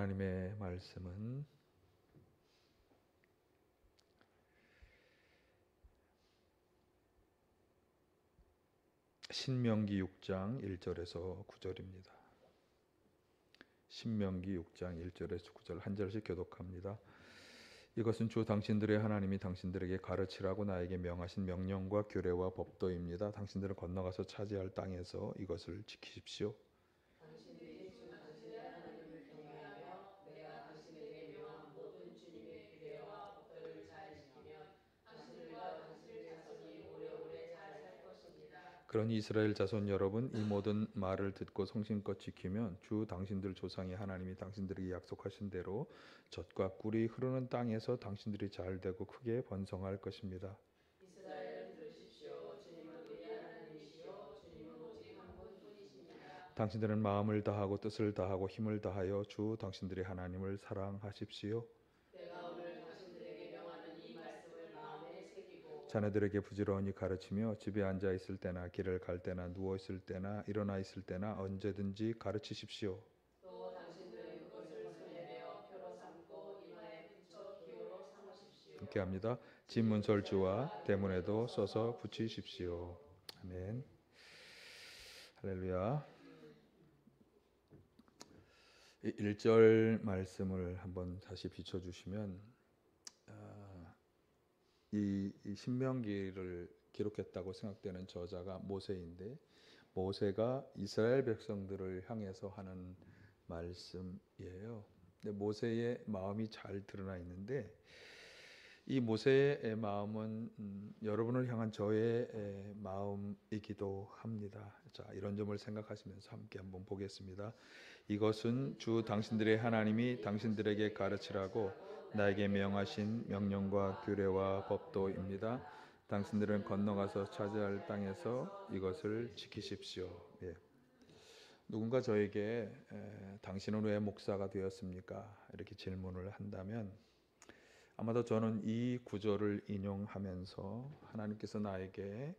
하나님의 말씀은 신명기 6장 1절에서 9절입니다. 신명기 6장 1절에서 9절 한 절씩 교독합니다. 이것은 주 당신들의 하나님이 당신들에게 가르치라고 나에게 명하신 명령과 규례와 법도입니다. 당신들은 건너가서 차지할 땅에서 이것을 지키십시오. 그러니 이스라엘 자손 여러분, 이 모든 말을 듣고 성심껏 지키면 주 당신들 조상의 하나님이 당신들에게 약속하신 대로 젖과 꿀이 흐르는 땅에서 당신들이 잘되고 크게 번성할 것입니다. 이스라엘은 들으십시오. 주님은 우리 하나님이시요 주님은 오직 한 분뿐이십니다. 당신들은 마음을 다하고 뜻을 다하고 힘을 다하여 주 당신들의 하나님을 사랑하십시오. 내가 오늘 당신들에게 명하는 이 말씀을 마음에 새기고 자녀들에게 부지런히 가르치며 집에 앉아 있을 때나 길을 갈 때나 누워 있을 때나 일어나 있을 때나 언제든지 가르치십시오. 또 당신들은 그것을 손에 베어 표로 삼고 이마에 붙여 기호로 삼으십시오. 함께합니다. 진문설주와 대문에도 써서 붙이십시오. 아멘. 할렐루야. 1절 말씀을 한번 다시 비춰주시면 이 신명기를 기록했다고 생각되는 저자가 모세인데, 모세가 이스라엘 백성들을 향해서 하는 말씀이에요. 근데 모세의 마음이 잘 드러나 있는데, 이 모세의 마음은 여러분을 향한 저의 마음이기도 합니다. 자, 이런 점을 생각하시면서 함께 한번 보겠습니다. 이것은 주 당신들의 하나님이 당신들에게 가르치라고 나에게 명하신 명령과 규례와 법도입니다. 당신들은 건너가서 차지할 땅에서 이것을 지키십시오. 예. 누군가 저에게 당신은 왜 목사가 되었습니까? 이렇게 질문을 한다면 아마도 저는 이 구절을 인용하면서 하나님께서 나에게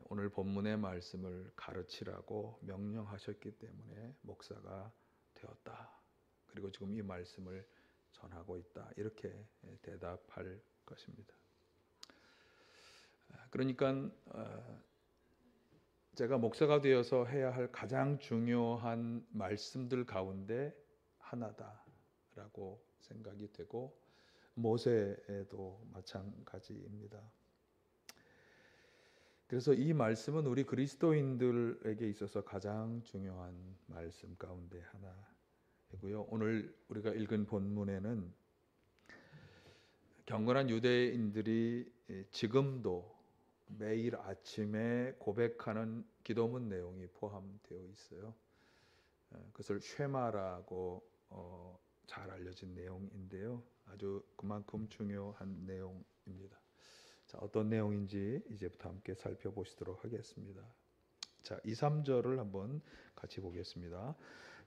오늘 본문의 말씀을 가르치라고 명령하셨기 때문에 목사가 되었다. 그리고 지금 이 말씀을 전하고 있다. 이렇게 대답할 것입니다. 그러니까 제가 목사가 되어서 해야 할 가장 중요한 말씀들 가운데 하나다라고 생각이 되고, 모세에도 마찬가지입니다. 그래서 이 말씀은 우리 그리스도인들에게 있어서 가장 중요한 말씀 가운데 하나이고요. 오늘 우리가 읽은 본문에는 경건한 유대인들이 지금도 매일 아침에 고백하는 기도문 내용이 포함되어 있어요. 그것을 쉐마라고 잘 알려진 내용인데요. 아주 그만큼 중요한 내용입니다. 자, 어떤 내용인지 이제부터 함께 살펴보시도록 하겠습니다. 자, 2, 3절을 한번 같이 보겠습니다.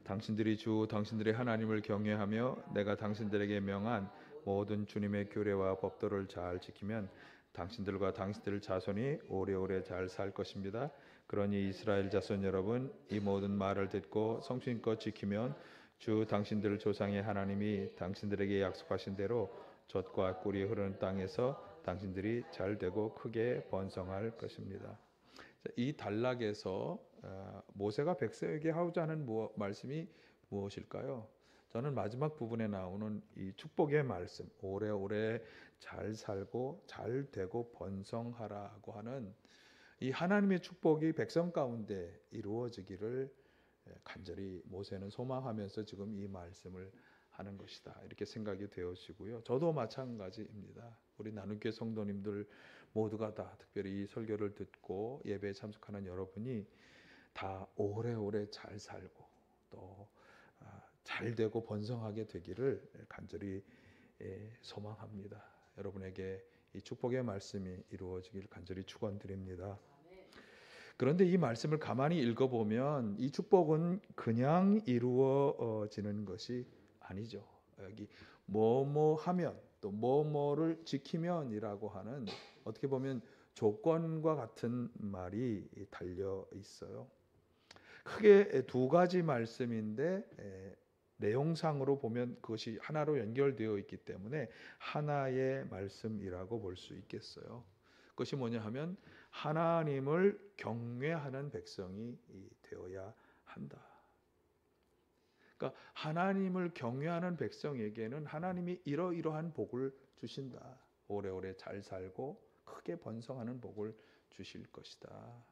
당신들이 주 당신들의 하나님을 경외하며 내가 당신들에게 명한 모든 주님의 규례와 법도를 잘 지키면 당신들과 당신들 자손이 오래오래 잘 살 것입니다. 그러니 이스라엘 자손 여러분, 이 모든 말을 듣고 성심껏 지키면 주 당신들 조상의 하나님이 당신들에게 약속하신 대로 젖과 꿀이 흐르는 땅에서 당신들이 잘 되고 크게 번성할 것입니다. 이 단락에서 모세가 백성에게 하고자 하는 말씀이 무엇일까요? 저는 마지막 부분에 나오는 이 축복의 말씀, 오래오래 잘 살고 잘 되고 번성하라고 하는 이 하나님의 축복이 백성 가운데 이루어지기를 간절히 모세는 소망하면서 지금 이 말씀을 하는 것이다, 이렇게 생각이 되어지고요. 저도 마찬가지입니다. 우리 나눔교회 성도님들 모두가 다, 특별히 이 설교를 듣고 예배에 참석하는 여러분이 다 오래오래 잘 살고 또 잘 되고 번성하게 되기를 간절히 소망합니다. 여러분에게 이 축복의 말씀이 이루어지길 간절히 축원드립니다. 그런데 이 말씀을 가만히 읽어보면 이 축복은 그냥 이루어지는 것이 아니죠. 여기 뭐뭐 하면 또 뭐뭐를 지키면이라고 하는, 어떻게 보면 조건과 같은 말이 달려 있어요. 크게 두 가지 말씀인데 내용상으로 보면 그것이 하나로 연결되어 있기 때문에 하나의 말씀이라고 볼 수 있겠어요. 그것이 뭐냐 하면 하나님을 경외하는 백성이 되어야 한다. 그러니까 하나님을 경외하는 백성에게는 하나님이 이러이러한 복을 주신다. 오래오래 잘 살고 크게 번성하는 복을 주실 것이다.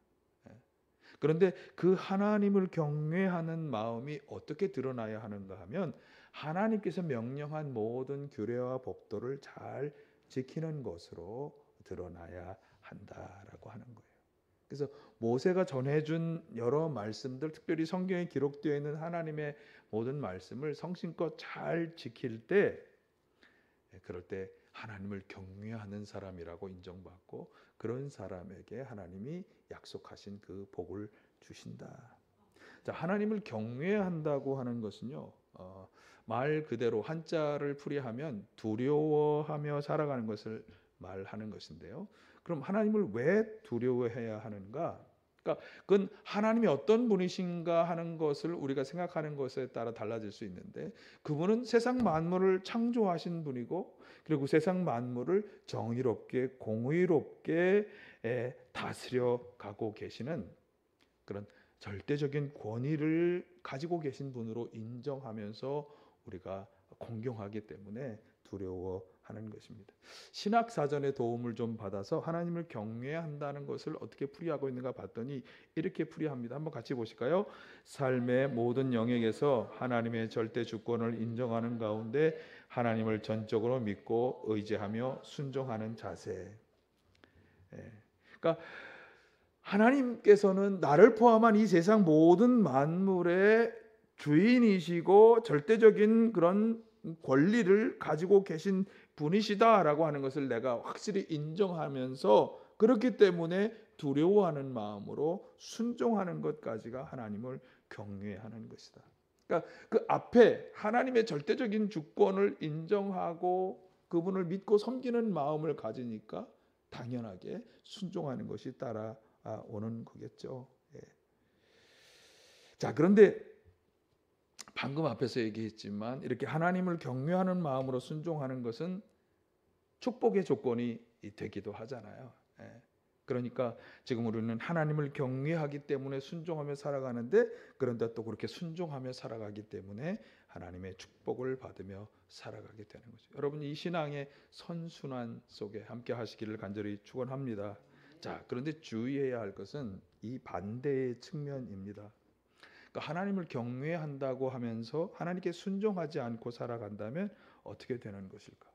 그런데 그 하나님을 경외하는 마음이 어떻게 드러나야 하는가 하면 하나님께서 명령한 모든 규례와 법도를 잘 지키는 것으로 드러나야 한다라고 하는 거예요. 그래서 모세가 전해준 여러 말씀들, 특별히 성경에 기록되어 있는 하나님의 모든 말씀을 성심껏 잘 지킬 때, 그럴 때 하나님을 경외하는 사람이라고 인정받고 그런 사람에게 하나님이 약속하신 그 복을 주신다. 자, 하나님을 경외한다고 하는 것은요, 말 그대로 한자를 풀이하면 두려워하며 살아가는 것을 말하는 것인데요. 그럼 하나님을 왜 두려워해야 하는가? 그러니까 그건 하나님이 어떤 분이신가 하는 것을 우리가 생각하는 것에 따라 달라질 수 있는데, 그분은 세상 만물을 창조하신 분이고, 그리고 세상 만물을 정의롭게 공의롭게 다스려 가고 계시는 그런 절대적인 권위를 가지고 계신 분으로 인정하면서 우리가 공경하기 때문에 두려워하는 것입니다. 신학 사전의 도움을 좀 받아서 하나님을 경외한다는 것을 어떻게 풀이하고 있는가 봤더니 이렇게 풀이합니다. 한번 같이 보실까요? 삶의 모든 영역에서 하나님의 절대 주권을 인정하는 가운데 하나님을 전적으로 믿고 의지하며 순종하는 자세. 그러니까 하나님께서는 나를 포함한 이 세상 모든 만물의 주인이시고 절대적인 그런 권리를 가지고 계신 분이시다라고 하는 것을 내가 확실히 인정하면서, 그렇기 때문에 두려워하는 마음으로 순종하는 것까지가 하나님을 경외하는 것이다. 그러니까 그 앞에 하나님의 절대적인 주권을 인정하고 그분을 믿고 섬기는 마음을 가지니까 당연하게 순종하는 것이 따라오는 거겠죠. 예. 자, 그런데 방금 앞에서 얘기했지만 이렇게 하나님을 경외하는 마음으로 순종하는 것은 축복의 조건이 되기도 하잖아요. 그러니까 지금 우리는 하나님을 경외하기 때문에 순종하며 살아가는데, 그런데 또 그렇게 순종하며 살아가기 때문에 하나님의 축복을 받으며 살아가게 되는 거죠. 여러분, 이 신앙의 선순환 속에 함께 하시기를 간절히 축원합니다. 자, 그런데 주의해야 할 것은 이 반대의 측면입니다. 그러니까 하나님을 경외한다고 하면서 하나님께 순종하지 않고 살아간다면 어떻게 되는 것일까?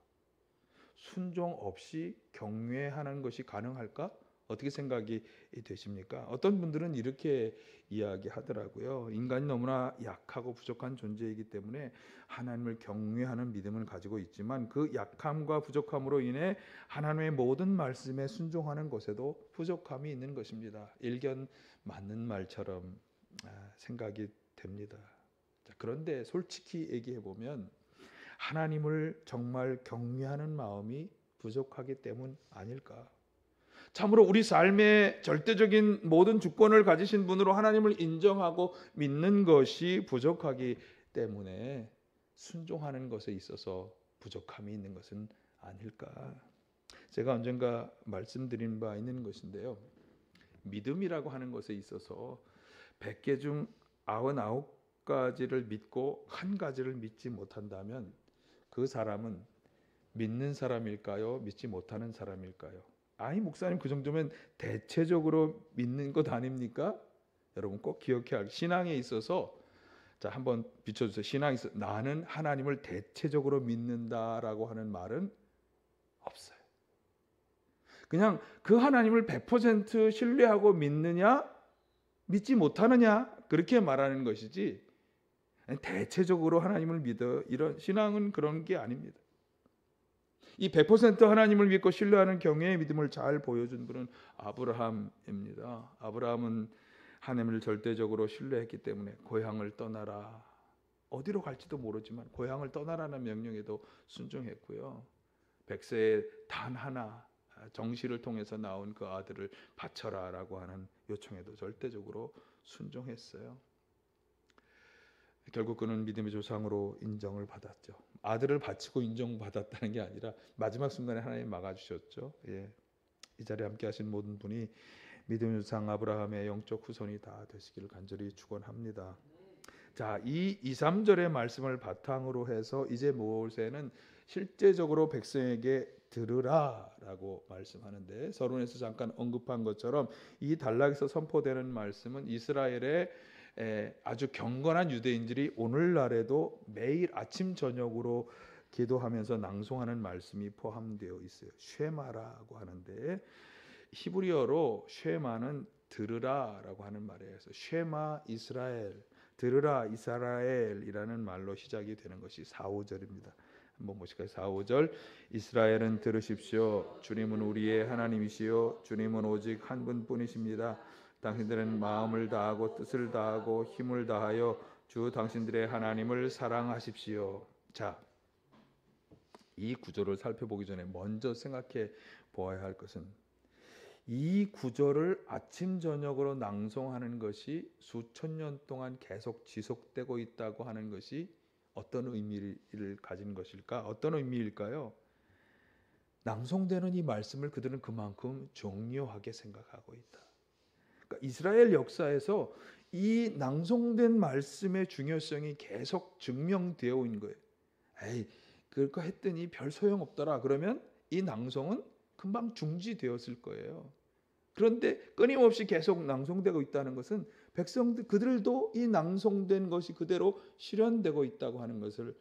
순종 없이 경외하는 것이 가능할까? 어떻게 생각이 되십니까? 어떤 분들은 이렇게 이야기하더라고요. 인간이 너무나 약하고 부족한 존재이기 때문에 하나님을 경외하는 믿음을 가지고 있지만 그 약함과 부족함으로 인해 하나님의 모든 말씀에 순종하는 것에도 부족함이 있는 것입니다. 일견 맞는 말처럼 생각이 됩니다. 그런데 솔직히 얘기해 보면 하나님을 정말 경외하는 마음이 부족하기 때문 아닐까? 참으로 우리 삶의 절대적인 모든 주권을 가지신 분으로 하나님을 인정하고 믿는 것이 부족하기 때문에 순종하는 것에 있어서 부족함이 있는 것은 아닐까? 제가 언젠가 말씀드린 바 있는 것인데요. 믿음이라고 하는 것에 있어서 100개 중 99가지를 믿고 한 가지를 믿지 못한다면 그 사람은 믿는 사람일까요? 믿지 못하는 사람일까요? 아니, 목사님, 그 정도면 대체적으로 믿는 것 아닙니까? 여러분 꼭 기억해야 할, 신앙에 있어서, 자, 한번 비춰주세요. 신앙에 있어서 나는 하나님을 대체적으로 믿는다라고 하는 말은 없어요. 그냥 그 하나님을 100% 신뢰하고 믿느냐 믿지 못하느냐 그렇게 말하는 것이지, 대체적으로 하나님을 믿어, 이런 신앙은 그런 게 아닙니다. 이 100% 하나님을 믿고 신뢰하는 경외의 믿음을 잘 보여준 분은 아브라함입니다. 아브라함은 하나님을 절대적으로 신뢰했기 때문에 고향을 떠나라, 어디로 갈지도 모르지만 고향을 떠나라는 명령에도 순종했고요. 백세에 단 하나 정시를 통해서 나온 그 아들을 바쳐라라고 하는 요청에도 절대적으로 순종했어요. 결국 그는 믿음의 조상으로 인정을 받았죠. 아들을 바치고 인정받았다는 게 아니라 마지막 순간에 하나님 막아주셨죠. 예. 이 자리에 함께 하신 모든 분이 믿음의 조상 아브라함의 영적 후손이 다 되시기를 간절히 축원합니다. 자, 이 2, 3절의 말씀을 바탕으로 해서 이제 모세는 실제적으로 백성에게 들으라라고 말씀하는데, 서론에서 잠깐 언급한 것처럼 이 단락에서 선포되는 말씀은 이스라엘의 아주 경건한 유대인들이 오늘날에도 매일 아침 저녁으로 기도하면서 낭송하는 말씀이 포함되어 있어요. 쉐마라고 하는데, 히브리어로 쉐마는 들으라라고 하는 말이에요. 그래서 쉐마 이스라엘, 들으라 이스라엘이라는 말로 시작이 되는 것이 4, 5절입니다. 한번 보실까요? 4, 5절. 이스라엘은 들으십시오. 주님은 우리의 하나님이시요 주님은 오직 한 분뿐이십니다. 당신들은 마음을 다하고 뜻을 다하고 힘을 다하여 주 당신들의 하나님을 사랑하십시오. 자, 이 구절을 살펴보기 전에 먼저 생각해 보아야 할 것은, 이 구절을 아침 저녁으로 낭송하는 것이 수천 년 동안 계속 지속되고 있다고 하는 것이 어떤 의미를 가진 것일까? 어떤 의미일까요? 낭송되는 이 말씀을 그들은 그만큼 중요하게 생각하고 있다. 그러니까 이스라엘 역사에서 이 낭송된 말씀의 중요성이 계속 증명되어 있는 거예요. 에이, 그거 했더니 별 소용없더라. 그러면 이 낭송은 금방 중지되었을 거예요. 그런데 끊임없이 계속 낭송되고 있다는 것은 백성들, 그들도 이 낭송된 것이 그대로 실현되고 있다고 하는 것을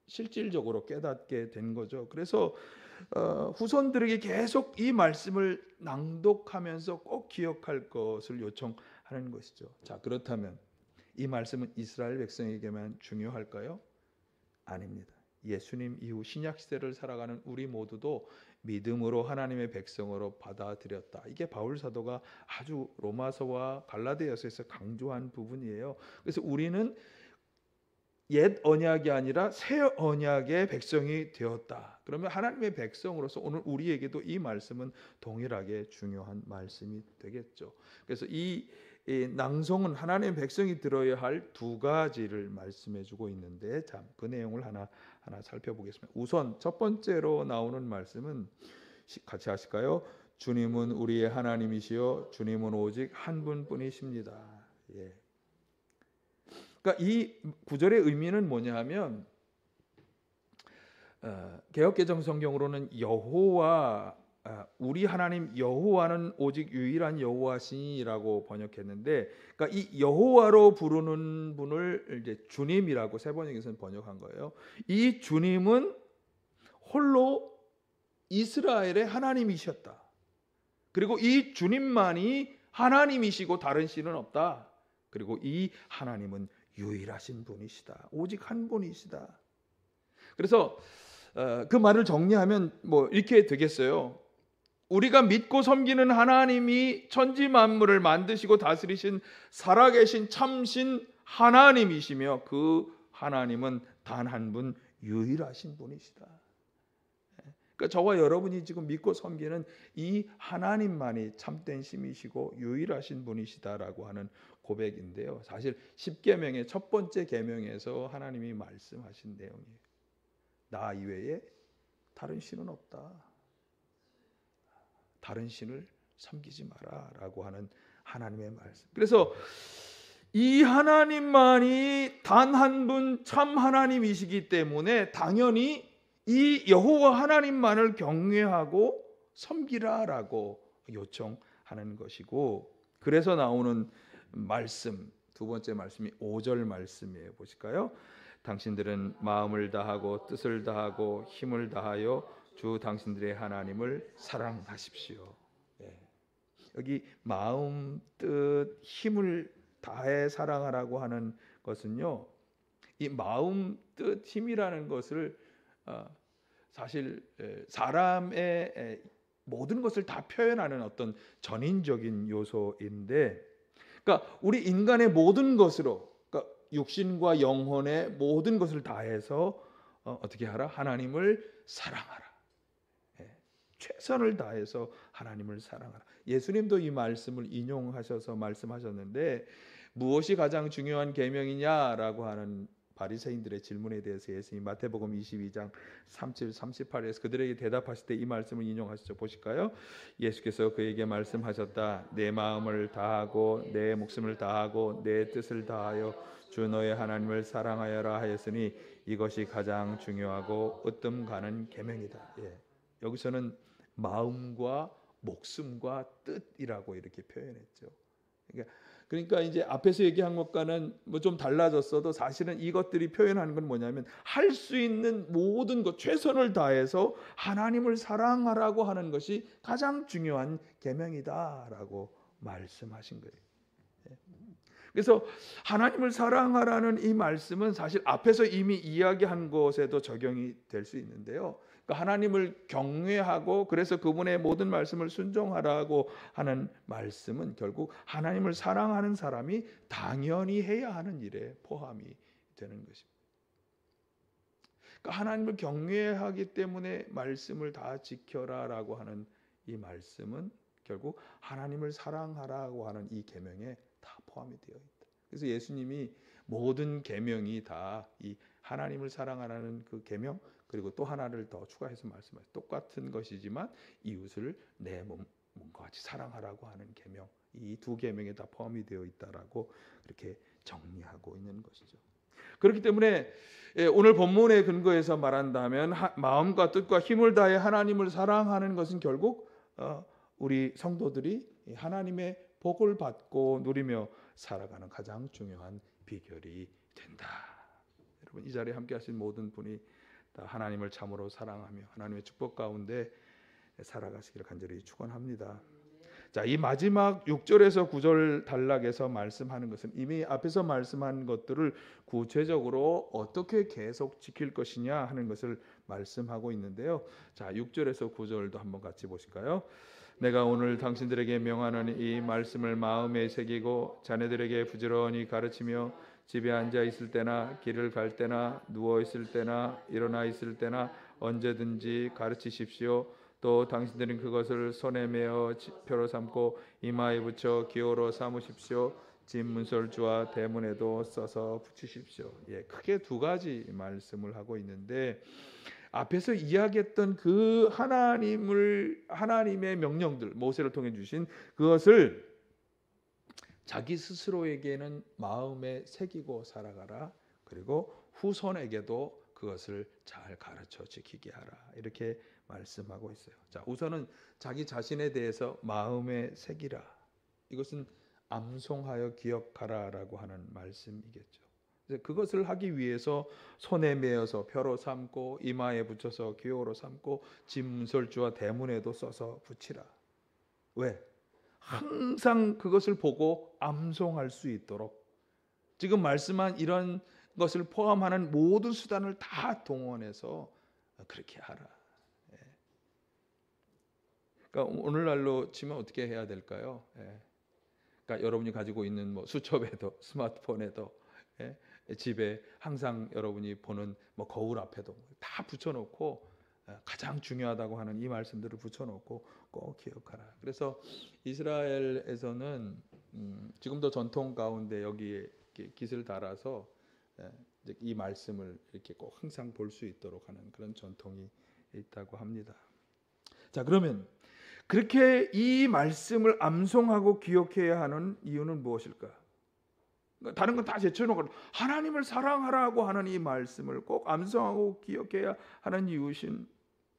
실질적으로 깨닫게 된 거죠. 그래서 후손들에게 계속 이 말씀을 낭독하면서 꼭 기억할 것을 요청하는 것이죠. 자, 그렇다면 이 말씀은 이스라엘 백성에게만 중요할까요? 아닙니다. 예수님 이후 신약 시대를 살아가는 우리 모두도 믿음으로 하나님의 백성으로 받아들였다. 이게 바울 사도가 아주 로마서와 갈라디아서에서 강조한 부분이에요. 그래서 우리는 옛 언약이 아니라 새 언약의 백성이 되었다. 그러면 하나님의 백성으로서 오늘 우리에게도 이 말씀은 동일하게 중요한 말씀이 되겠죠. 그래서 이 낭송은 하나님의 백성이 들어야 할 두 가지를 말씀해주고 있는데, 참 그 내용을 하나 살펴보겠습니다. 우선 첫 번째로 나오는 말씀은 같이 하실까요? 주님은 우리의 하나님이시요 주님은 오직 한 분뿐이십니다. 예. 그러니까 이 구절의 의미는 뭐냐 하면, 개역개정 성경으로는 여호와, 우리 하나님 여호와는 오직 유일한 여호와시니라고 번역했는데, 그러니까 이 여호와로 부르는 분을 이제 주님이라고 세번역에서는 번역한 거예요. 이 주님은 홀로 이스라엘의 하나님이셨다. 그리고 이 주님만이 하나님이시고 다른 신은 없다. 그리고 이 하나님은 유일하신 분이시다. 오직 한 분이시다. 그래서 그 말을 정리하면 뭐 이렇게 되겠어요. 우리가 믿고 섬기는 하나님이 천지 만물을 만드시고 다스리신 살아계신 참신 하나님이시며, 그 하나님은 단 한 분 유일하신 분이시다. 그러니까 저와 여러분이 지금 믿고 섬기는 이 하나님만이 참된 신이시고 유일하신 분이시다라고 하는 고백인데요. 사실 10계명의 첫 번째 계명에서 하나님이 말씀하신 내용이에요. 나 이외에 다른 신은 없다. 다른 신을 섬기지 마라라고 하는 하나님의 말씀. 그래서 이 하나님만이 단 한 분 참 하나님이시기 때문에 당연히 이 여호와 하나님만을 경외하고 섬기라라고 요청하는 것이고, 그래서 나오는 말씀, 두 번째 말씀이 5절 말씀이에요. 보실까요? 당신들은 마음을 다하고 뜻을 다하고 힘을 다하여 주 당신들의 하나님을 사랑하십시오. 예. 여기 마음, 뜻, 힘을 다해 사랑하라고 하는 것은요, 이 마음, 뜻, 힘이라는 것을 사실 사람의 모든 것을 다 표현하는 어떤 전인적인 요소인데, 그러니까 우리 인간의 모든 것으로, 그러니까 육신과 영혼의 모든 것을 다해서 어떻게 하라? 하나님을 사랑하라. 최선을 다해서 하나님을 사랑하라. 예수님도 이 말씀을 인용하셔서 말씀하셨는데, 무엇이 가장 중요한 계명이냐라고 하는 바리새인들의 질문에 대해서 예수님 마태복음 22장 37, 38에서 그들에게 대답하실 때 이 말씀을 인용하시죠. 보실까요? 예수께서 그에게 말씀하셨다. 내 마음을 다하고 내 목숨을 다하고 내 뜻을 다하여 주 너의 하나님을 사랑하여라 하였으니 이것이 가장 중요하고 으뜸 가는 계명이다. 예. 여기서는 마음과 목숨과 뜻이라고 이렇게 표현했죠. 그러니까 이제 앞에서 얘기한 것과는 뭐 좀 달라졌어도 사실은 이것들이 표현하는 건 뭐냐면 할 수 있는 모든 것 최선을 다해서 하나님을 사랑하라고 하는 것이 가장 중요한 계명이다라고 말씀하신 거예요. 그래서 하나님을 사랑하라는 이 말씀은 사실 앞에서 이미 이야기한 것에도 적용이 될 수 있는데요. 그러니까 하나님을 경외하고 그래서 그분의 모든 말씀을 순종하라고 하는 말씀은 결국 하나님을 사랑하는 사람이 당연히 해야 하는 일에 포함이 되는 것입니다. 그러니까 하나님을 경외하기 때문에 말씀을 다 지켜라라고 하는 이 말씀은 결국 하나님을 사랑하라고 하는 이 계명에 다 포함이 되어 있다. 그래서 예수님이 모든 계명이 다 이 하나님을 사랑하라는 그 계명 그리고 또 하나를 더 추가해서 말씀하셨어요. 똑같은 것이지만 이웃을 내 몸과 같이 사랑하라고 하는 계명 이 두 계명에 다 포함이 되어 있다라고 이렇게 정리하고 있는 것이죠. 그렇기 때문에 오늘 본문의 근거에서 말한다면 마음과 뜻과 힘을 다해 하나님을 사랑하는 것은 결국 우리 성도들이 하나님의 복을 받고 누리며 살아가는 가장 중요한 비결이 된다. 여러분 이 자리에 함께 하신 모든 분이 다 하나님을 참으로 사랑하며 하나님의 축복 가운데 살아가시기를 간절히 축원합니다. 자, 이 마지막 6절에서 9절 단락에서 말씀하는 것은 이미 앞에서 말씀한 것들을 구체적으로 어떻게 계속 지킬 것이냐 하는 것을 말씀하고 있는데요. 자, 6절에서 9절도 한번 같이 보실까요? 내가 오늘 당신들에게 명하는 이 말씀을 마음에 새기고 자네들에게 부지런히 가르치며 집에 앉아 있을 때나 길을 갈 때나 누워 있을 때나 일어나 있을 때나 언제든지 가르치십시오. 또 당신들은 그것을 손에 메어 표로 삼고 이마에 붙여 기호로 삼으십시오. 집 문설주와 대문에도 써서 붙이십시오. 예, 크게 두 가지 말씀을 하고 있는데 앞에서 이야기했던 그 하나님의 명령들 모세를 통해 주신 그것을 자기 스스로에게는 마음에 새기고 살아가라. 그리고 후손에게도 그것을 잘 가르쳐 지키게 하라. 이렇게 말씀하고 있어요. 자, 우선은 자기 자신에 대해서 마음에 새기라. 이것은 암송하여 기억하라라고 하는 말씀이겠죠. 그것을 하기 위해서 손에 메어서 표로 삼고 이마에 붙여서 기호로 삼고 집 문설주와 대문에도 써서 붙이라. 왜? 항상 그것을 보고 암송할 수 있도록 지금 말씀한 이런 것을 포함하는 모든 수단을 다 동원해서 그렇게 하라. 그러니까 오늘날로 치면 어떻게 해야 될까요? 그러니까 여러분이 가지고 있는 뭐 수첩에도 스마트폰에도 집에 항상 여러분이 보는 뭐 거울 앞에도 다 붙여놓고 가장 중요하다고 하는 이 말씀들을 붙여놓고 꼭 기억하라. 그래서 이스라엘에서는 지금도 전통 가운데 여기에 깃을 달아서 이 말씀을 이렇게 꼭 항상 볼 수 있도록 하는 그런 전통이 있다고 합니다. 자, 그러면 그렇게 이 말씀을 암송하고 기억해야 하는 이유는 무엇일까? 다른 건 다 제쳐놓고 하나님을 사랑하라고 하는 이 말씀을 꼭 암송하고 기억해야 하는 이유신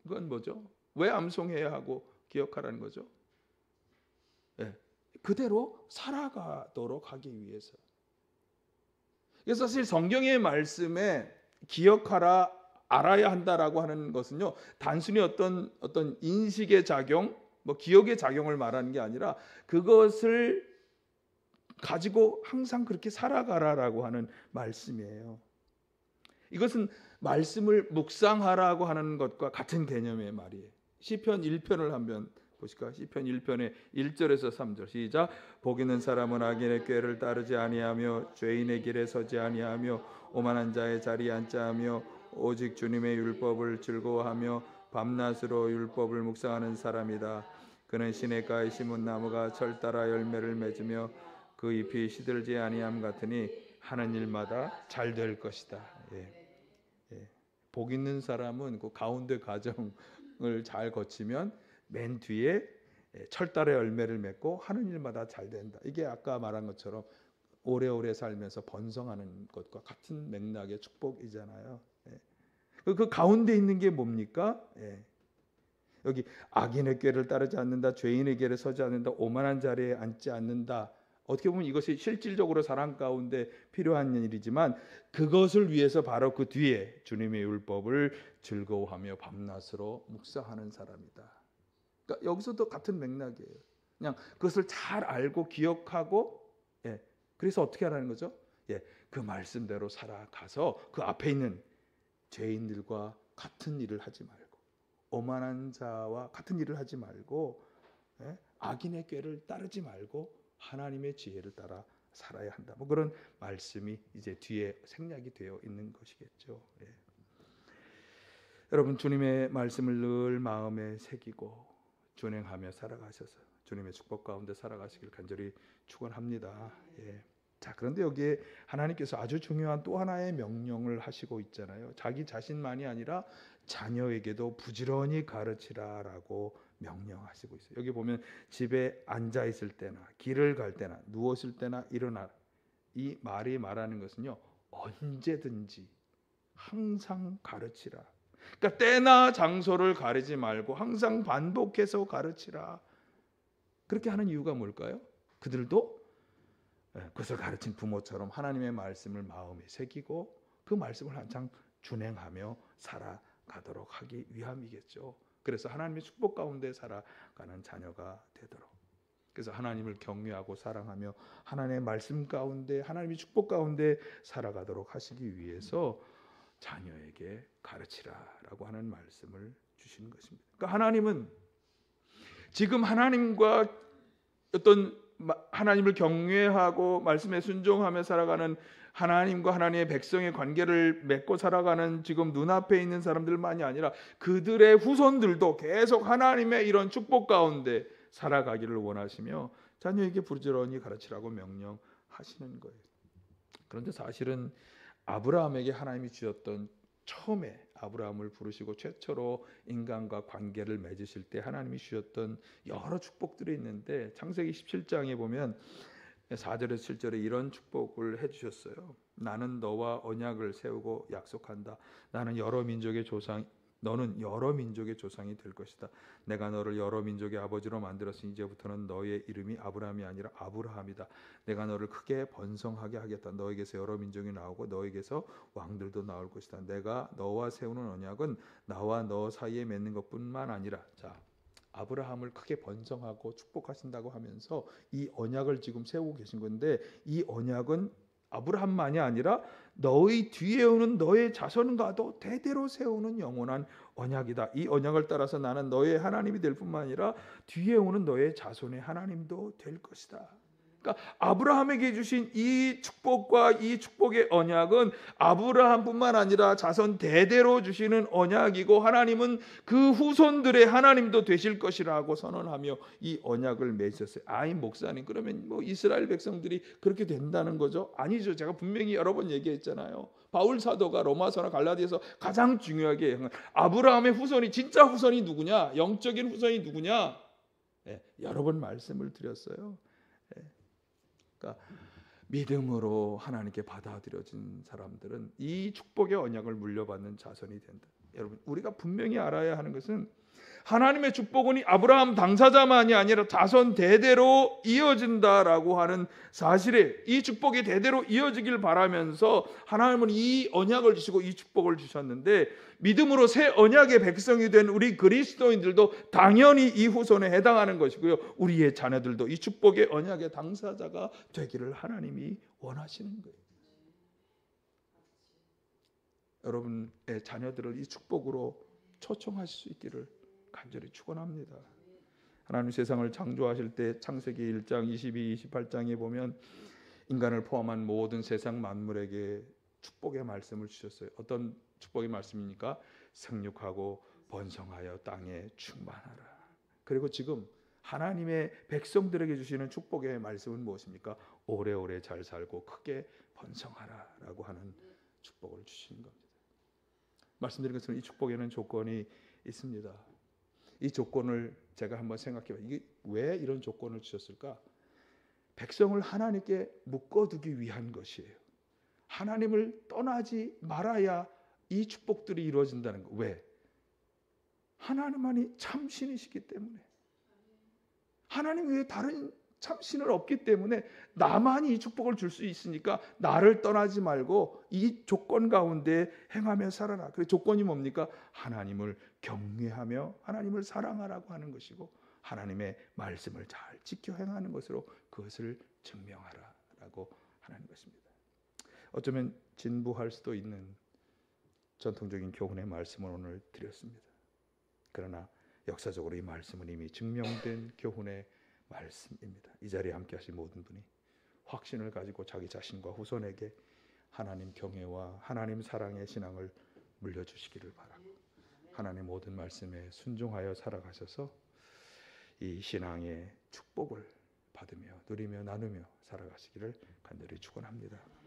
그건 뭐죠? 왜 암송해야 하고 기억하라는 거죠? 그대로 살아가도록 하기 위해서. 그래서 사실 성경의 말씀에 기억하라, 알아야 한다라고 하는 것은요, 단순히 어떤 인식의 작용, 뭐 기억의 작용을 말하는 게 아니라 그것을 가지고 항상 그렇게 살아가라라고 하는 말씀이에요. 이것은 말씀을 묵상하라고 하는 것과 같은 개념의 말이에요. 시편 1편을 한번 보실까요? 시편 1편의 1절에서 3절 시작. 복 있는 사람은 악인의 꾀를 따르지 아니하며 죄인의 길에 서지 아니하며 오만한 자의 자리에 앉지 않으며 오직 주님의 율법을 즐거워하며 밤낮으로 율법을 묵상하는 사람이다. 그는 시냇가에 심은 나무가 철 따라 열매를 맺으며 그 잎이 시들지 아니함 같으니 하는 일마다 잘 될 것이다. 복 있는 사람은 그 가운데 과정을 잘 거치면 맨 뒤에 철달의 열매를 맺고 하는 일마다 잘 된다. 이게 아까 말한 것처럼 오래오래 살면서 번성하는 것과 같은 맥락의 축복이잖아요. 그 가운데 있는 게 뭡니까? 여기 악인의 꾀를 따르지 않는다, 죄인의 길에 서지 않는다, 오만한 자리에 앉지 않는다. 어떻게 보면 이것이 실질적으로 사랑 가운데 필요한 일이지만 그것을 위해서 바로 그 뒤에 주님의 율법을 즐거워하며 밤낮으로 묵상하는 사람이다. 그러니까 여기서도 같은 맥락이에요. 그냥 그것을 잘 알고 기억하고, 그래서 어떻게 하라는 거죠? 그 말씀대로 살아가서 그 앞에 있는 죄인들과 같은 일을 하지 말고, 오만한 자와 같은 일을 하지 말고, 악인의 꾀를 따르지 말고 하나님의 지혜를 따라 살아야 한다. 뭐 그런 말씀이 이제 뒤에 생략이 되어 있는 것이겠죠. 여러분, 주님의 말씀을 늘 마음에 새기고 준행하며 살아가셔서 주님의 축복 가운데 살아가시길 간절히 축원합니다. 자, 그런데 여기에 하나님께서 아주 중요한 또 하나의 명령을 하시고 있잖아요. 자기 자신만이 아니라 자녀에게도 부지런히 가르치라라고 명령하시고 있어요. 여기 보면 집에 앉아 있을 때나 길을 갈 때나 누웠을 때나 일어나, 이 말이 말하는 것은요, 언제든지 항상 가르치라. 그러니까 때나 장소를 가리지 말고 항상 반복해서 가르치라. 그렇게 하는 이유가 뭘까요? 그들도 그것을 가르친 부모처럼 하나님의 말씀을 마음에 새기고 그 말씀을 한창 준행하며 살아가도록 하기 위함이겠죠. 그래서 하나님의 축복 가운데 살아가는 자녀가 되도록, 그래서 하나님을 경외하고 사랑하며 하나님의 말씀 가운데 하나님의 축복 가운데 살아가도록 하시기 위해서 자녀에게 가르치라라고 하는 말씀을 주시는 것입니다. 그러니까 하나님은 지금 하나님과 어떤 하나님을 경외하고 말씀에 순종하며 살아가는 하나님과 하나님의 백성의 관계를 맺고 살아가는 지금 눈앞에 있는 사람들만이 아니라 그들의 후손들도 계속 하나님의 이런 축복 가운데 살아가기를 원하시며 자녀에게 부지런히 가르치라고 명령하시는 거예요. 그런데 사실은 아브라함에게 하나님이 주셨던, 처음에 아브라함을 부르시고 최초로 인간과 관계를 맺으실 때 하나님이 주셨던 여러 축복들이 있는데 창세기 17장에 보면 4절에서 7절에 이런 축복을 해주셨어요. 나는 너와 언약을 세우고 약속한다. 너는 여러 민족의 조상이 될 것이다. 내가 너를 여러 민족의 아버지로 만들었으니 이제부터는 너의 이름이 아브라함이 아니라 아브라함이다. 내가 너를 크게 번성하게 하겠다. 너에게서 여러 민족이 나오고 너에게서 왕들도 나올 것이다. 내가 너와 세우는 언약은 나와 너 사이에 맺는 것뿐만 아니라, 자, 아브라함을 크게 번성하고 축복하신다고 하면서 이 언약을 지금 세우고 계신 건데, 이 언약은 아브라함만이 아니라 너의 뒤에 오는 너의 자손과도 대대로 세우는 영원한 언약이다. 이 언약을 따라서 나는 너의 하나님이 될 뿐만 아니라 뒤에 오는 너의 자손의 하나님도 될 것이다. 그러니까 아브라함에게 주신 이 축복과 이 축복의 언약은 아브라함뿐만 아니라 자손 대대로 주시는 언약이고, 하나님은 그 후손들의 하나님도 되실 것이라고 선언하며 이 언약을 맺으셨어요. 아이 목사님, 그러면 뭐 이스라엘 백성들이 그렇게 된다는 거죠? 아니죠. 제가 분명히 여러 번 얘기했잖아요. 바울 사도가 로마서나 갈라디아서 가장 중요하게 아브라함의 후손이, 진짜 후손이 누구냐, 영적인 후손이 누구냐, 여러 번 말씀을 드렸어요. 그러니까 믿음으로 하나님께 받아들여진 사람들은 이 축복의 언약을 물려받는 자손이 된다. 여러분, 우리가 분명히 알아야 하는 것은 하나님의 축복은 아브라함 당사자만이 아니라 자손 대대로 이어진다라고 하는 사실에, 이 축복이 대대로 이어지길 바라면서 하나님은 이 언약을 주시고 이 축복을 주셨는데, 믿음으로 새 언약의 백성이 된 우리 그리스도인들도 당연히 이 후손에 해당하는 것이고요, 우리의 자녀들도 이 축복의 언약의 당사자가 되기를 하나님이 원하시는 거예요. 여러분의 자녀들을 이 축복으로 초청하실 수 있기를 간절히 축원합니다. 하나님 세상을 창조하실 때 창세기 1장 22, 28장에 보면 인간을 포함한 모든 세상 만물에게 축복의 말씀을 주셨어요. 어떤 축복의 말씀입니까? 생육하고 번성하여 땅에 충만하라. 그리고 지금 하나님의 백성들에게 주시는 축복의 말씀은 무엇입니까? 오래오래 잘 살고 크게 번성하라라고 하는 축복을 주시는 겁니다. 말씀드린 것처럼 이 축복에는 조건이 있습니다. 이 조건을 제가 한번 생각해 봐요. 이게 왜 이런 조건을 주셨을까? 백성을 하나님께 묶어두기 위한 것이에요. 하나님을 떠나지 말아야 이 축복들이 이루어진다는 거. 왜? 하나님만이 참신이시기 때문에. 하나님 외에 다른 참신은 없기 때문에 나만이 이 축복을 줄 수 있으니까 나를 떠나지 말고 이 조건 가운데 행하며 살아라. 그 조건이 뭡니까? 하나님을 경외하며 하나님을 사랑하라고 하는 것이고 하나님의 말씀을 잘 지켜 행하는 것으로 그것을 증명하라라고 하는 것입니다. 어쩌면 진부할 수도 있는 전통적인 교훈의 말씀을 오늘 드렸습니다. 그러나 역사적으로 이 말씀은 이미 증명된 교훈의 말씀입니다. 이 자리에 함께 하신 모든 분이 확신을 가지고 자기 자신과 후손에게 하나님 경외와 하나님 사랑의 신앙을 물려주시기를 바라고 하나님 모든 말씀에 순종하여 살아가셔서 이 신앙의 축복을 받으며 누리며 나누며 살아가시기를 간절히 축원합니다.